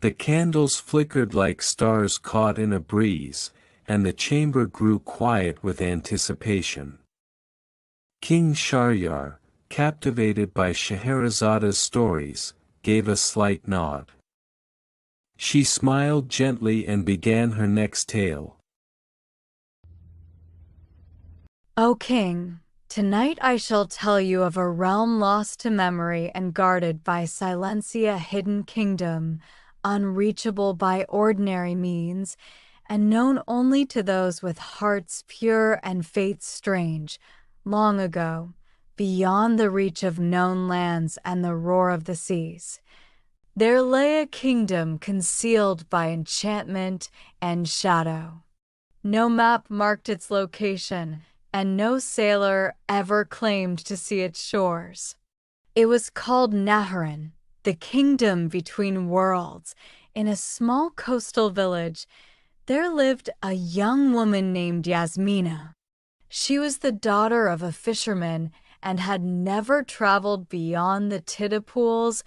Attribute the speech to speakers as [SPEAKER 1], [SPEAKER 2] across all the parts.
[SPEAKER 1] The candles flickered like stars caught in a breeze, and the chamber grew quiet with anticipation. King Shahryar, captivated by Scheherazada's stories, gave a slight nod. She smiled gently and began her next tale.
[SPEAKER 2] O king, tonight I shall tell you of a realm lost to memory and guarded by Silencia, hidden kingdom, unreachable by ordinary means, and known only to those with hearts pure and faiths strange. Long ago, beyond the reach of known lands and the roar of the seas, there lay a kingdom concealed by enchantment and shadow. No map marked its location, and no sailor ever claimed to see its shores. It was called Naharin, the kingdom between worlds. In a small coastal village, there lived a young woman named Yasmina. She was the daughter of a fisherman and had never traveled beyond the tidal pools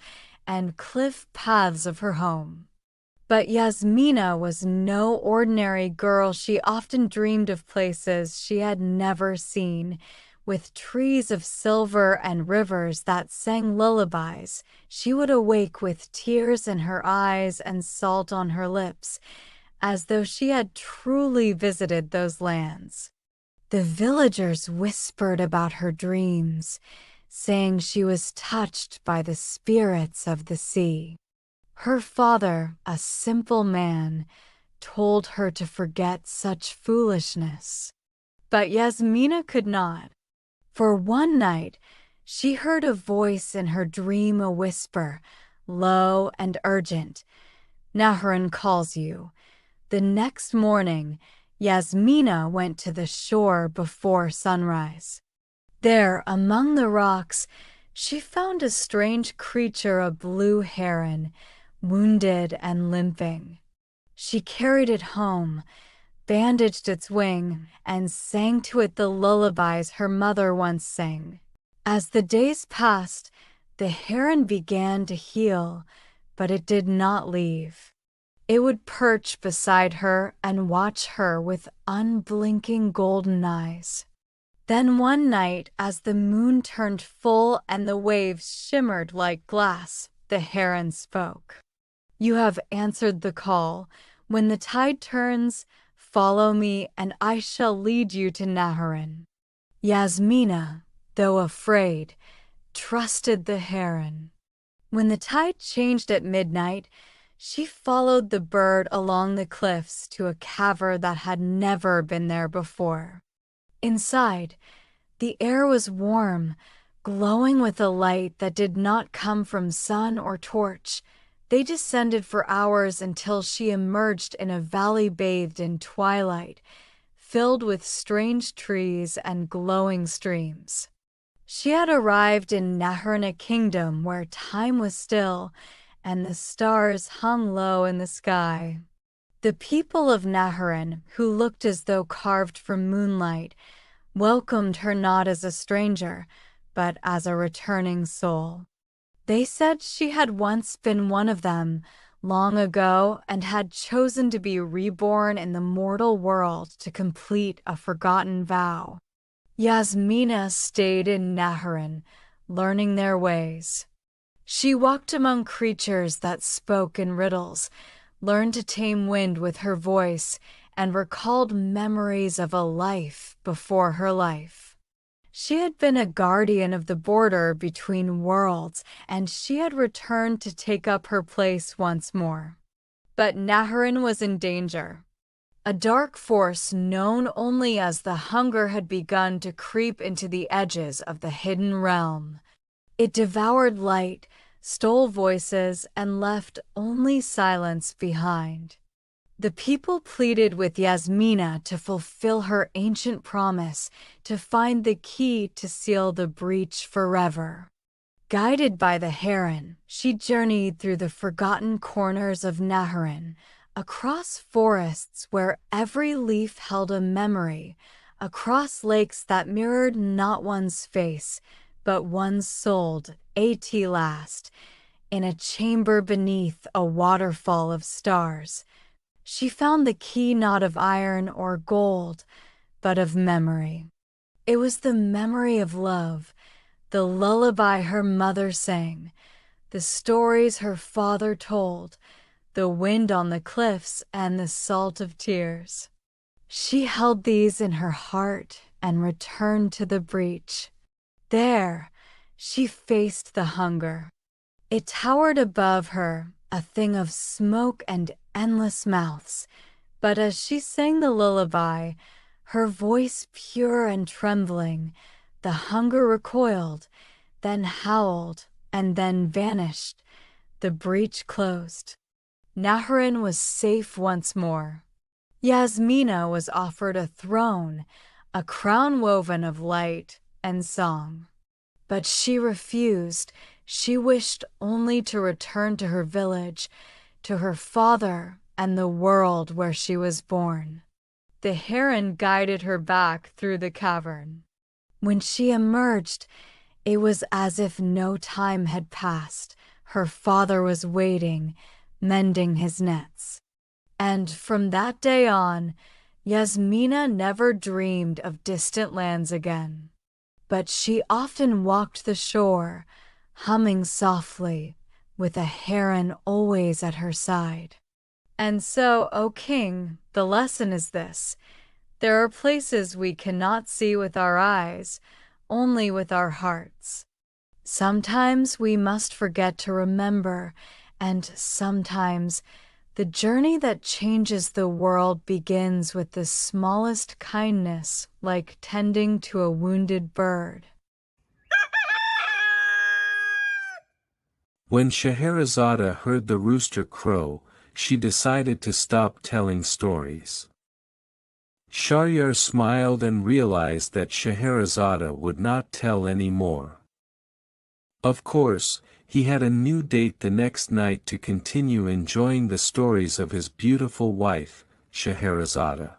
[SPEAKER 2] and cliff paths of her home. But Yasmina was no ordinary girl. She often dreamed of places she had never seen, with trees of silver and rivers that sang lullabies. She would awake with tears in her eyes and salt on her lips, as though she had truly visited those lands. The villagers whispered about her dreams, saying she was touched by the spirits of the sea. Her father, a simple man, told her to forget such foolishness. But Yasmina could not. For one night, she heard a voice in her dream, a whisper, low and urgent. "Naharin calls you." The next morning, Yasmina went to the shore before sunrise. There, among the rocks, she found a strange creature, a blue heron, wounded and limping. She carried it home, bandaged its wing, and sang to it the lullabies her mother once sang. As the days passed, the heron began to heal, but it did not leave. It would perch beside her and watch her with unblinking golden eyes. Then one night, as the moon turned full and the waves shimmered like glass, the heron spoke. "You have answered the call. When the tide turns, follow me and I shall lead you to Naharin." Yasmina, though afraid, trusted the heron. When the tide changed at midnight, she followed the bird along the cliffs to a cavern that had never been there before. Inside, the air was warm, glowing with a light that did not come from sun or torch. They descended for hours until she emerged in a valley bathed in twilight, filled with strange trees and glowing streams. She had arrived in Naharin, a kingdom where time was still and the stars hung low in the sky. The people of Naharin, who looked as though carved from moonlight, welcomed her not as a stranger, but as a returning soul. They said she had once been one of them, long ago, and had chosen to be reborn in the mortal world to complete a forgotten vow. Yasmina stayed in Naharin, learning their ways. She walked among creatures that spoke in riddles, learned to tame wind with her voice, and recalled memories of a life before her life. She had been a guardian of the border between worlds, and she had returned to take up her place once more. But Naharin was in danger. A dark force known only as the Hunger had begun to creep into the edges of the hidden realm. It devoured light, stole voices, and left only silence behind. The people pleaded with Yasmina to fulfill her ancient promise, to find the key to seal the breach forever. Guided by the heron, she journeyed through the forgotten corners of Naharin, across forests where every leaf held a memory, across lakes that mirrored not one's face, but one's soul, at last, in a chamber beneath a waterfall of stars. She found the key not of iron or gold, but of memory. It was the memory of love, the lullaby her mother sang, the stories her father told, the wind on the cliffs and the salt of tears. She held these in her heart and returned to the breach. There, she faced the hunger. It towered above her, a thing of smoke and endless mouths, but as she sang the lullaby, her voice pure and trembling, the hunger recoiled, then howled, and then vanished. The breach closed. Naharain was safe once more. Yasmina was offered a throne, a crown woven of light and song. But she refused. She wished only to return to her village, to her father and the world where she was born. The heron guided her back through the cavern. When she emerged, it was as if no time had passed. Her father was waiting, mending his nets. And from that day on, Yasmina never dreamed of distant lands again. But she often walked the shore, humming softly, with a heron always at her side. And so, O king, the lesson is this: there are places we cannot see with our eyes, only with our hearts. Sometimes we must forget to remember, and sometimes the journey that changes the world begins with the smallest kindness, like tending to a wounded bird.
[SPEAKER 1] When Scheherazade heard the rooster crow, she decided to stop telling stories. Shahryar smiled and realized that Scheherazade would not tell any more. Of course, he had a new date the next night to continue enjoying the stories of his beautiful wife, Scheherazade.